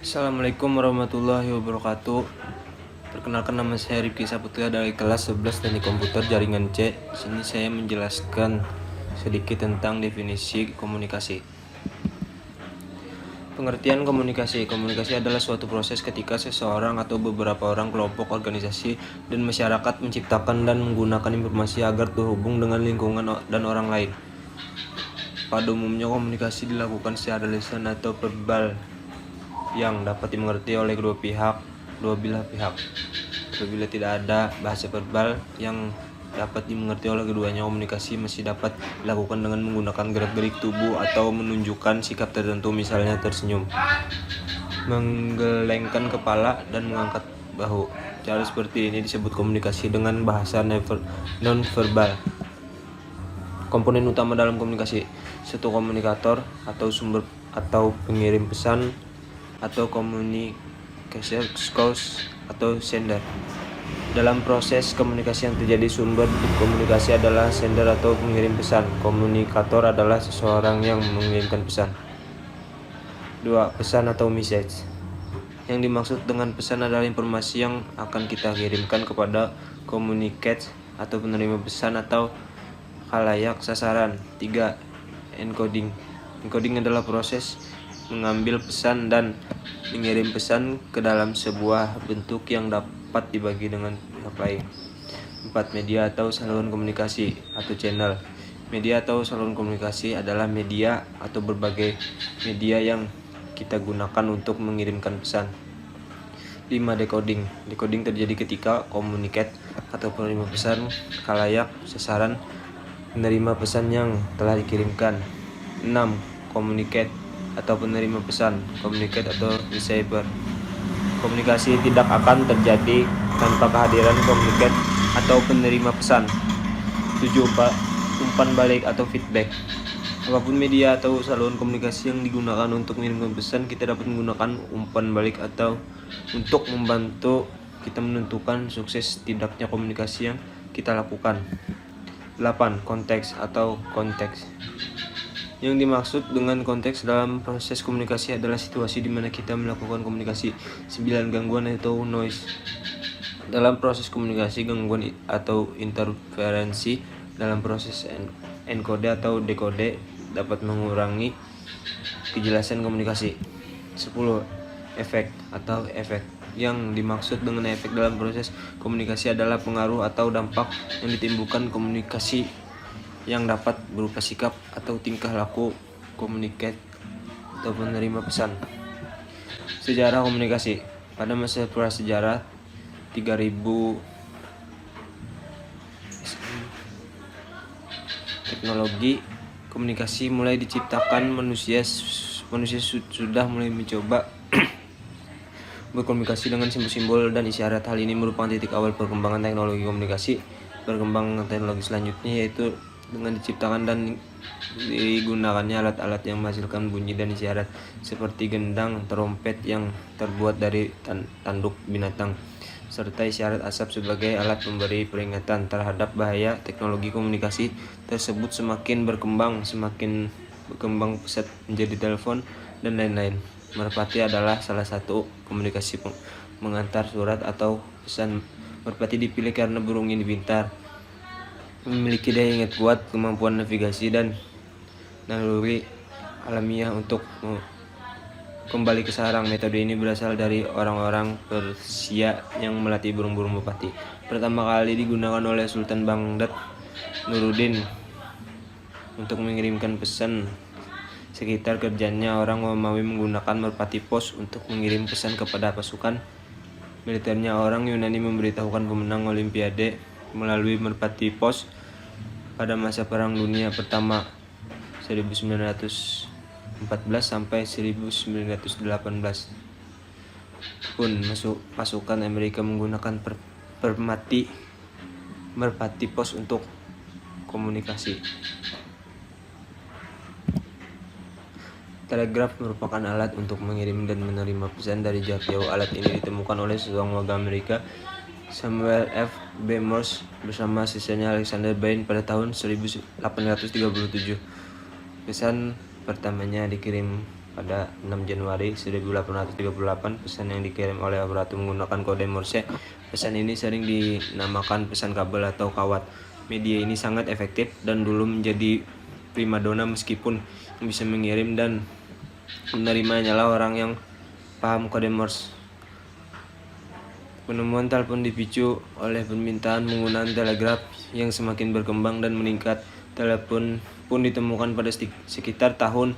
Assalamualaikum warahmatullahi wabarakatuh. Perkenalkan, nama saya Rifki Saputra dari kelas 11 Teknik Komputer Jaringan C. Di sini saya menjelaskan sedikit tentang definisi komunikasi. Pengertian komunikasi. Komunikasi adalah suatu proses ketika seseorang atau beberapa orang, kelompok, organisasi, dan masyarakat menciptakan dan menggunakan informasi agar terhubung dengan lingkungan dan orang lain. Pada umumnya komunikasi dilakukan secara lisan atau verbal yang dapat dimengerti oleh dua belah pihak. Apabila tidak ada bahasa verbal yang dapat dimengerti oleh keduanya, komunikasi masih dapat dilakukan dengan menggunakan gerak-gerik tubuh atau menunjukkan sikap tertentu, misalnya tersenyum, menggelengkan kepala, dan mengangkat bahu. Cara seperti ini disebut komunikasi dengan bahasa non-verbal. Komponen utama dalam komunikasi: satu, komunikator atau sumber atau pengirim pesan, atau communication source atau sender. Dalam proses komunikasi yang terjadi, sumber komunikasi adalah sender atau pengirim pesan. Komunikator adalah seseorang yang mengirimkan pesan. 2. Pesan atau message. Yang dimaksud dengan pesan adalah informasi yang akan kita kirimkan kepada communicate atau penerima pesan atau khalayak sasaran. 3. Encoding. Encoding adalah proses mengambil pesan dan mengirim pesan ke dalam sebuah bentuk yang dapat dibagi dengan pihak lain. 4. Media atau saluran komunikasi atau channel. Media atau saluran komunikasi adalah media atau berbagai media yang kita gunakan untuk mengirimkan pesan. 5. Decoding. Decoding terjadi ketika communicate atau penerima pesan khalayak sasaran menerima pesan yang telah dikirimkan. 6. Communicate atau penerima pesan, communicate atau receiver. Komunikasi tidak akan terjadi tanpa kehadiran communicate atau penerima pesan. 7. Umpan balik atau feedback. Apapun media atau saluran komunikasi yang digunakan untuk mengirimkan pesan, kita dapat menggunakan umpan balik atau untuk membantu kita menentukan sukses tidaknya komunikasi yang kita lakukan. 8. Konteks atau konteks. Yang dimaksud dengan konteks dalam proses komunikasi adalah situasi di mana kita melakukan komunikasi. 9. Gangguan atau noise. Dalam proses komunikasi, gangguan atau interferensi dalam proses enkode atau dekode dapat mengurangi kejelasan komunikasi. 10. Efek atau efek. Yang dimaksud dengan efek dalam proses komunikasi adalah pengaruh atau dampak yang ditimbulkan komunikasi yang dapat berupa sikap atau tingkah laku communicate atau penerima pesan. Sejarah komunikasi. Pada masa prasejarah 3000 teknologi komunikasi mulai diciptakan, manusia sudah mulai mencoba berkomunikasi dengan simbol-simbol dan isyarat. Hal ini merupakan titik awal perkembangan teknologi komunikasi. Perkembangan teknologi selanjutnya yaitu dengan diciptakan dan digunakannya alat-alat yang menghasilkan bunyi dan isyarat seperti gendang, trompet yang terbuat dari tanduk binatang, serta isyarat asap sebagai alat memberi peringatan terhadap bahaya. Teknologi komunikasi tersebut semakin berkembang pesat menjadi telepon dan lain-lain. Merpati adalah salah satu komunikasi mengantar surat atau pesan. Merpati dipilih karena burung ini pintar, memiliki daya ingat kuat, kemampuan navigasi, dan naluri alamiah untuk kembali ke sarang. Metode ini berasal dari orang-orang Persia yang melatih burung-burung merpati. Pertama kali digunakan oleh Sultan Baghdad Nuruddin untuk mengirimkan pesan. Sekitar kerjanya, orang Romawi menggunakan merpati pos untuk mengirim pesan kepada pasukan militernya. Orang Yunani memberitahukan pemenang Olimpiade melalui merpati pos. Pada masa Perang Dunia Pertama 1914 sampai 1918 pun pasukan Amerika menggunakan merpati pos untuk komunikasi. Telegraf merupakan alat untuk mengirim dan menerima pesan dari jarak jauh. Alat ini ditemukan oleh seorang warga Amerika, Samuel F. B. Morse, bersama asistennya Alexander Bain pada tahun 1837. Pesan pertamanya dikirim pada 6 Januari 1838. Pesan yang dikirim oleh operator menggunakan kode Morse. Pesan ini sering dinamakan pesan kabel atau kawat. Media ini sangat efektif dan dulu menjadi primadona, meskipun yang bisa mengirim dan menerima hanyalah orang yang paham kode Morse. Penemuan telepon dipicu oleh permintaan penggunaan telegraf yang semakin berkembang dan meningkat. Telepon pun ditemukan pada sekitar tahun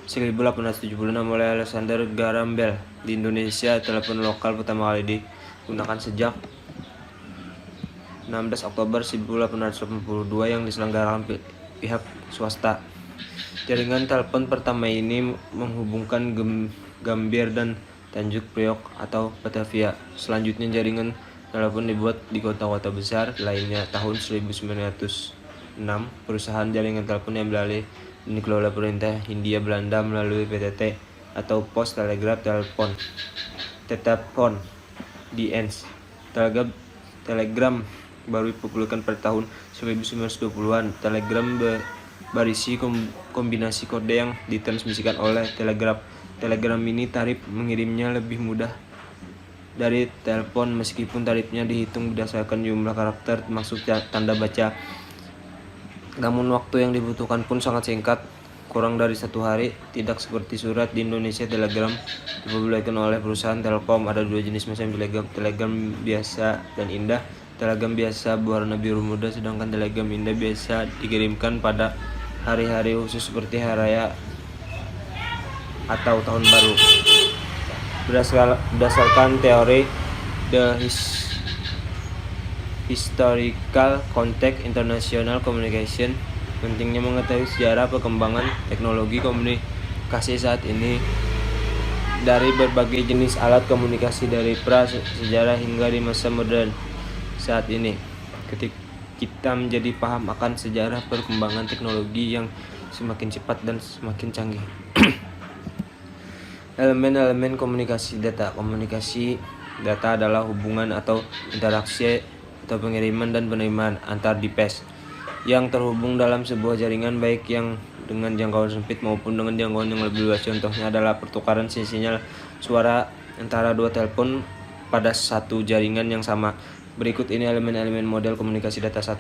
1876 oleh Alexander Graham Bell. Di Indonesia, telepon lokal pertama kali digunakan sejak 16 Oktober 1882 yang diselenggarakan pihak swasta. Jaringan telepon pertama ini menghubungkan Gambir dan Tanjung Priok atau Batavia. Selanjutnya jaringan telepon dibuat di kota-kota besar lainnya. Tahun 1906, perusahaan jaringan telepon yang beralih dan dikelola pemerintah Hindia Belanda melalui PTT atau Pos Telegraf Telepon. Tetapon DNs. Telegram baru dipopulerkan pada tahun 1920-an. Telegram berisi kombinasi kode yang ditransmisikan oleh telegraf. Telegram ini tarif mengirimnya lebih mudah dari telepon, meskipun tarifnya dihitung berdasarkan jumlah karakter termasuk tanda baca. Namun waktu yang dibutuhkan pun sangat singkat, kurang dari 1 hari. Tidak seperti surat. Di Indonesia, telegram dipopulerkan oleh perusahaan Telkom. Ada 2 jenis macam telegram: telegram biasa dan indah. Telegram biasa berwarna biru muda, sedangkan telegram indah biasa dikirimkan pada hari-hari khusus seperti hari raya atau tahun baru. Berdasarkan teori The Historical Context International Communication, pentingnya mengetahui sejarah perkembangan teknologi komunikasi saat ini dari berbagai jenis alat komunikasi dari pra-sejarah hingga di masa modern saat ini. Ketika kita menjadi paham akan sejarah perkembangan teknologi yang semakin cepat dan semakin canggih. Elemen-elemen komunikasi data. Komunikasi data adalah hubungan atau interaksi atau pengiriman dan penerimaan antar device yang terhubung dalam sebuah jaringan, baik yang dengan jangkauan sempit maupun dengan jangkauan yang lebih luas. Contohnya adalah pertukaran sinyal suara antara 2 telepon pada satu jaringan yang sama. Berikut ini elemen-elemen model komunikasi data. 1.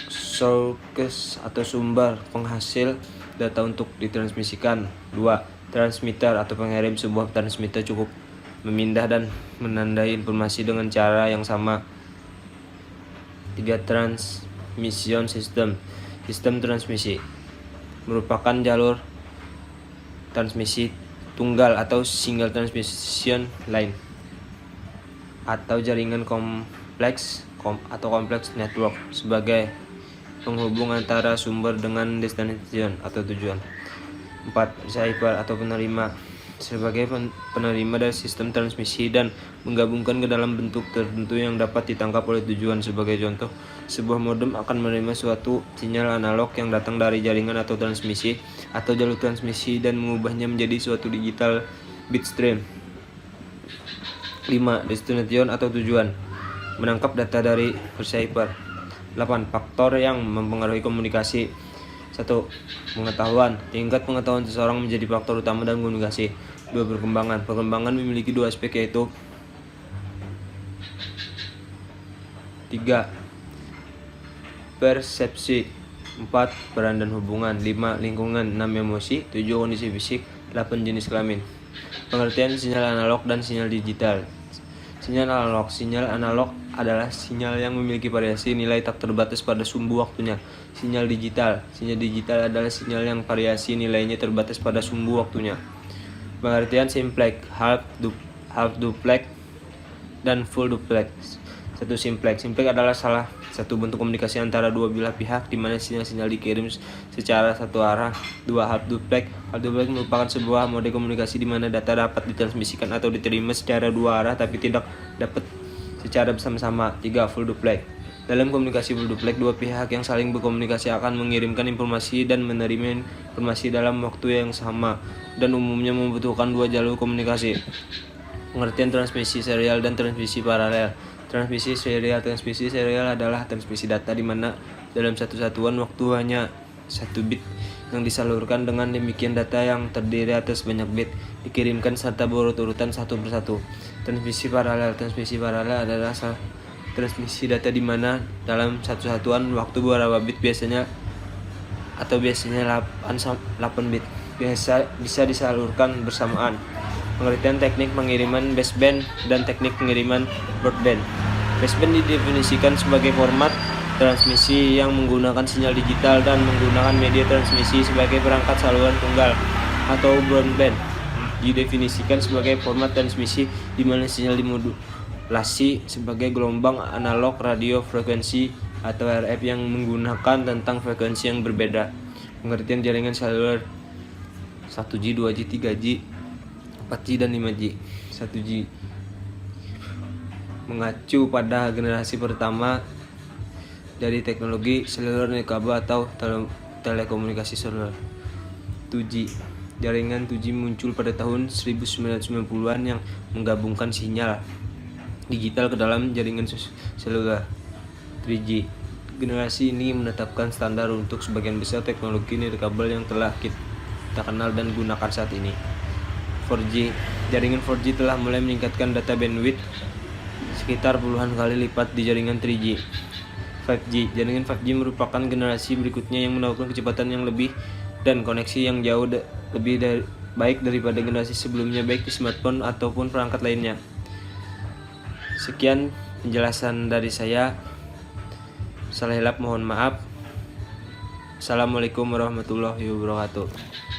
Source atau sumber penghasil data untuk ditransmisikan. 2. Transmitter atau pengirim. Sebuah transmitter cukup memindah dan menandai informasi dengan cara yang sama. 3. Transmission system. Sistem transmisi merupakan jalur transmisi tunggal atau single transmission line atau jaringan kompleks atau kompleks network sebagai penghubung antara sumber dengan destination atau tujuan. 4. Receiver atau penerima sebagai penerima dari sistem transmisi dan menggabungkan ke dalam bentuk tertentu yang dapat ditangkap oleh tujuan. Sebagai contoh, sebuah modem akan menerima suatu sinyal analog yang datang dari jaringan atau transmisi atau jalur transmisi dan mengubahnya menjadi suatu digital bitstream. 5. Destination atau tujuan menangkap data dari receiver. 8. Faktor yang mempengaruhi komunikasi. 1. Pengetahuan. Tingkat pengetahuan seseorang menjadi faktor utama dalam komunikasi. 2. Perkembangan. Perkembangan memiliki 2 aspek, yaitu 3. Persepsi. 4. Peran dan hubungan. 5. Lingkungan. 6. Emosi. 7. Kondisi fisik. 8. Jenis kelamin. Pengertian sinyal analog dan sinyal digital. Sinyal analog. Sinyal analog adalah sinyal yang memiliki variasi nilai tak terbatas pada sumbu waktunya. Sinyal digital. Sinyal digital adalah sinyal yang variasi nilainya terbatas pada sumbu waktunya. Pengertian simplex, half duplex, dan full duplex. 1. Simplex. Simplex adalah salah satu bentuk komunikasi antara dua belah pihak di mana sinyal dikirim secara satu arah. 2. Half duplex. Half duplex merupakan sebuah mode komunikasi di mana data dapat ditransmisikan atau diterima secara dua arah tapi tidak dapat secara bersama-sama. 3. Full duplex. Dalam komunikasi full duplex, dua pihak yang saling berkomunikasi akan mengirimkan informasi dan menerima informasi dalam waktu yang sama dan umumnya membutuhkan dua jalur komunikasi. Pengertian transmisi serial dan transmisi paralel. Transmisi serial adalah transmisi data di mana dalam satu satuan waktu hanya 1 bit yang disalurkan. Dengan demikian data yang terdiri atas banyak bit dikirimkan serta berurut-urutan satu persatu. Transmisi paralel adalah transmisi data di mana dalam satu satuan waktu beberapa bit biasanya 8 bit bisa disalurkan bersamaan. Pengertian teknik pengiriman baseband dan teknik pengiriman broadband. Baseband didefinisikan sebagai format transmisi yang menggunakan sinyal digital dan menggunakan media transmisi sebagai perangkat saluran tunggal, atau broadband didefinisikan sebagai format transmisi di mana sinyal dimodulasi sebagai gelombang analog radio frekuensi atau RF yang menggunakan tentang frekuensi yang berbeda. Pengertian jaringan seluler 1G, 2G, 3G, 4G, dan 5G. 1G mengacu pada generasi pertama dari teknologi seluler nirkabel atau telekomunikasi seluler. 2G. Jaringan 2G muncul pada tahun 1990-an yang menggabungkan sinyal digital ke dalam jaringan seluler. 3G. Generasi ini menetapkan standar untuk sebagian besar teknologi nirkabel yang telah kita kenal dan gunakan saat ini. 4G. Jaringan 4G telah mulai meningkatkan data bandwidth sekitar puluhan kali lipat di jaringan 3G. 5G. Jaringan 5G merupakan generasi berikutnya yang menawarkan kecepatan yang lebih dan koneksi yang jauh lebih baik daripada generasi sebelumnya, baik di smartphone ataupun perangkat lainnya. Sekian penjelasan dari saya. Salah hilap mohon maaf. Assalamualaikum warahmatullahi wabarakatuh.